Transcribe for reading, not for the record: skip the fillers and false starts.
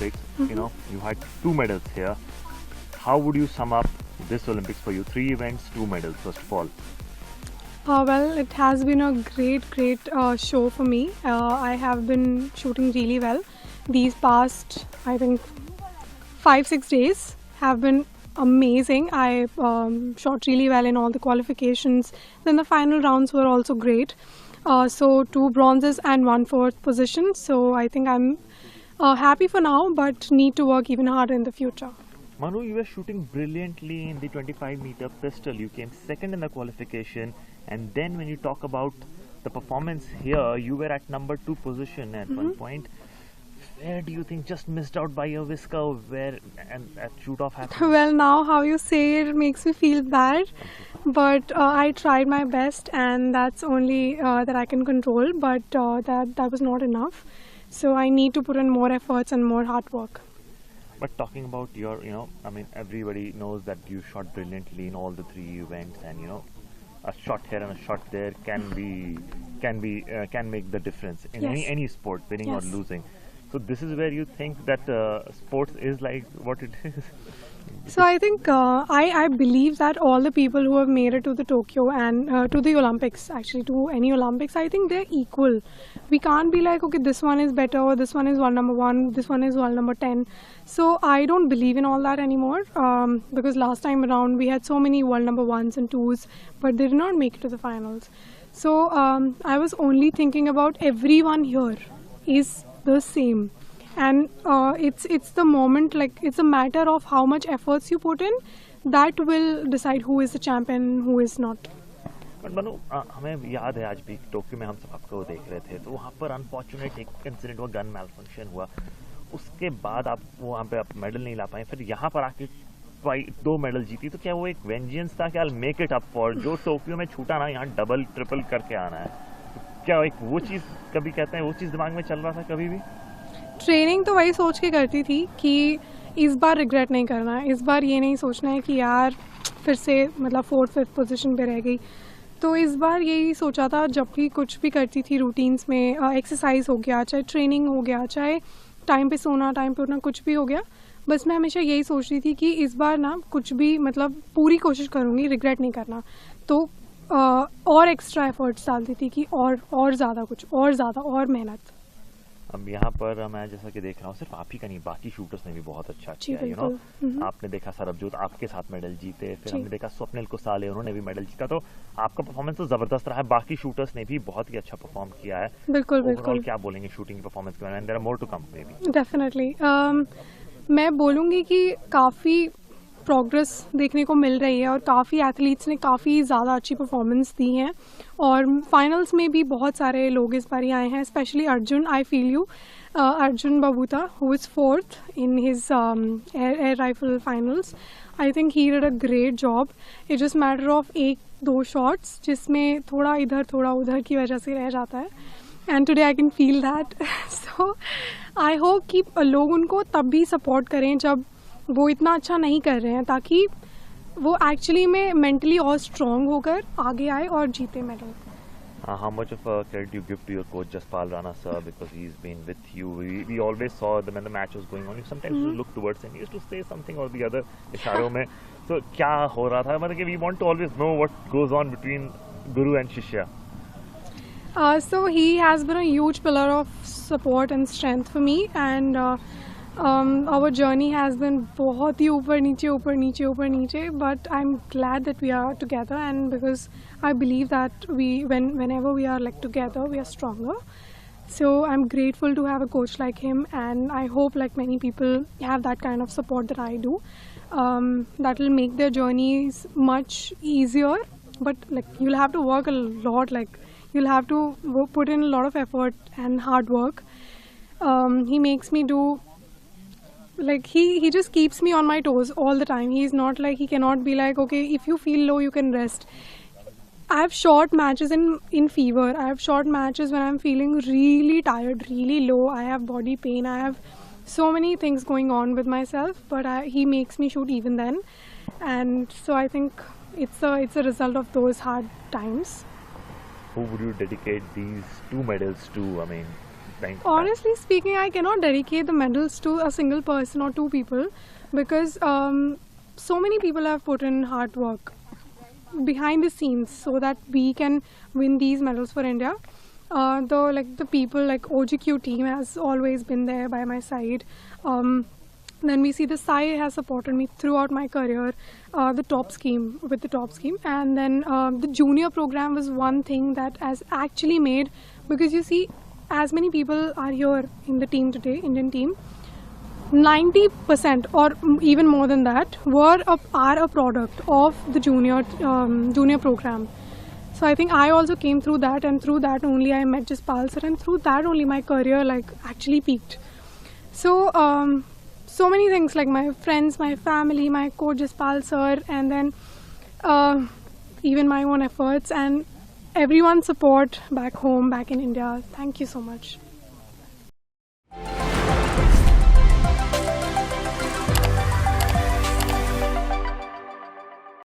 Olympics. You know, you had 2 medals here. How would you sum up this Olympics for you? 3 events, 2 medals, first of all. Well, it has been a great show for me. I have been shooting really well. These past, I think, 5-6 days have been amazing. I shot really well in all the qualifications. Then the final rounds were also great. So 2 bronzes and 1 4th position. So I think I'm happy for now, but need to work even harder in the future. Manu, you were shooting brilliantly in the 25-meter pistol. You came second in the qualification. And then when you talk about the performance here, you were at number 2 position at one point. Where do you think just missed out by a whisker where and that shoot off happened? Well, now how you say it makes me feel bad, but I tried my best, and that's only that I can control. But that was not enough. So I need to put in more efforts and more hard work. But talking about your, I mean, everybody knows that you shot brilliantly in all the 3 events, and a shot here and a shot there can make the difference in Yes. any sport, winning or Yes. losing. So this is where you think that sports is like what it is. So I think I believe that all the people who have made it to the Tokyo and to the Olympics, actually to any Olympics, I think they're equal. We can't be like, okay, this one is better, or this one is world number 1, this one is world number 10. So I don't believe in all that anymore, because last time around we had so many world number 1s and 2s, but they did not make it to the finals. So I was only thinking about everyone here is the same. And it's the moment, like it's a matter of how much efforts you put in, that will decide who is the champion, who is not. But Manu हमें याद है आज भी Tokyo में हम सब आपको देख रहे थे, तो वहाँ पर अनफॉर्चुनेट एक इंसिडेंट हुआ, गन मैल फंक्शन हुआ. उसके बाद आप वहाँ पे आप मेडल नहीं ला पाए, फिर यहाँ पर आके 2 मेडल जीती. तो क्या वो एक वेंजियंस था कि I make it up for जो टोक्यो में छूटा ना, यहाँ डबल ट्रिपल करके आना है? क्या एक वो चीज़ कभी कहते हैं वो चीज़ दिमाग में चल रहा था कभी भी? ट्रेनिंग तो वही सोच के करती थी कि इस बार रिग्रेट नहीं करना है, इस बार ये नहीं सोचना है कि यार फिर से मतलब 4th-5th पोजीशन पे रह गई. तो इस बार यही सोचा था, जब भी कुछ भी करती थी रूटीन्स में, एक्सरसाइज हो गया, चाहे ट्रेनिंग हो गया, चाहे टाइम पे सोना, टाइम पे उठना, कुछ भी हो गया, बस मैं हमेशा यही सोच रही थी कि इस बार ना कुछ भी मतलब पूरी कोशिश करूँगी, रिग्रेट नहीं करना. तो और एक्स्ट्रा एफर्ट्स डालती थी कि और ज़्यादा कुछ, और ज़्यादा और मेहनत. अब यहाँ पर मैं जैसा कि देख रहा हूँ, सिर्फ आप ही का नहीं, बाकी शूटर्स ने भी बहुत अच्छा किया. आपने देखा सरबजोत आपके साथ मेडल जीते, फिर हमने देखा स्वप्निल कुसाले, उन्होंने भी मेडल जीता. तो आपका परफॉर्मेंस तो जबरदस्त रहा है, बाकी शूटर्स ने भी बहुत ही अच्छा परफॉर्म किया है. बिल्कुल. क्या बोलेंगे शूटिंग परफॉर्मेंस के बारे में? There are more to come maybe. Definitely मैं बोलूँगी कि काफ़ी प्रोग्रेस देखने को मिल रही है, और काफ़ी एथलीट्स ने काफ़ी ज़्यादा अच्छी परफॉर्मेंस दी हैं, और फाइनल्स में भी बहुत सारे लोग इस बार आए हैं, specially Arjun. I feel you, Arjun बबूता, who is 4th in his air rifle finals. I think he did a great job. It just matter of 1-2 shots जिसमें थोड़ा इधर थोड़ा उधर की वजह से रह जाता है, and today I can feel that. So I hope कि लोग उनको तब भी सपोर्ट करें जब वो इतना अच्छा नहीं कर रहे हैं, ताकि वो एक्चुअली में मेंटली और स्ट्रॉन्ग होकर आगे आए और जीते medal. How much of a credit you give to your coach Jaspal Rana sir, because he's been with you? We always saw that when the match was going on, you sometimes used to look towards him, he used to say something or the other इशारों में. So क्या हो रहा था? मतलब कि we want to always know what goes on between Guru and Shishya. So he has been a huge pillar of support and strength for me, and our journey has been बहुत ही ऊपर नीचे, but I'm glad that we are together, and because I believe that whenever we are like together, we are stronger. So I'm grateful to have a coach like him, and I hope like many people have that kind of support that I do. That will make their journeys much easier, but like you'll have to work a lot, like you'll have to put in a lot of effort and hard work. He makes me do, like he just keeps me on my toes all the time. He's not like, he cannot be like, okay, if you feel low you can rest. I have short matches in fever. I have short matches when I'm feeling really tired, really low. I have body pain. I have so many things going on with myself, but he makes me shoot even then. And so I think it's a result of those hard times. Who would you dedicate these 2 medals to? I mean, trying to Honestly speaking, I cannot dedicate the medals to a single person or two people, because so many people have put in hard work behind the scenes so that we can win these medals for India. The people like OGQ team has always been there by my side. Then we see the Sai has supported me throughout my career, the top scheme, and then the junior program was one thing that has actually made, because you see, as many people are here in the team today, Indian team, 90% or even more than that are a product of the junior program. So I think I also came through that, and through that only I met Jaspal sir, and through that only my career like actually peaked. So so many things, like my friends, my family, my coach Jaspal sir, and then even my own efforts and everyone's support back home, back in India. Thank you so much.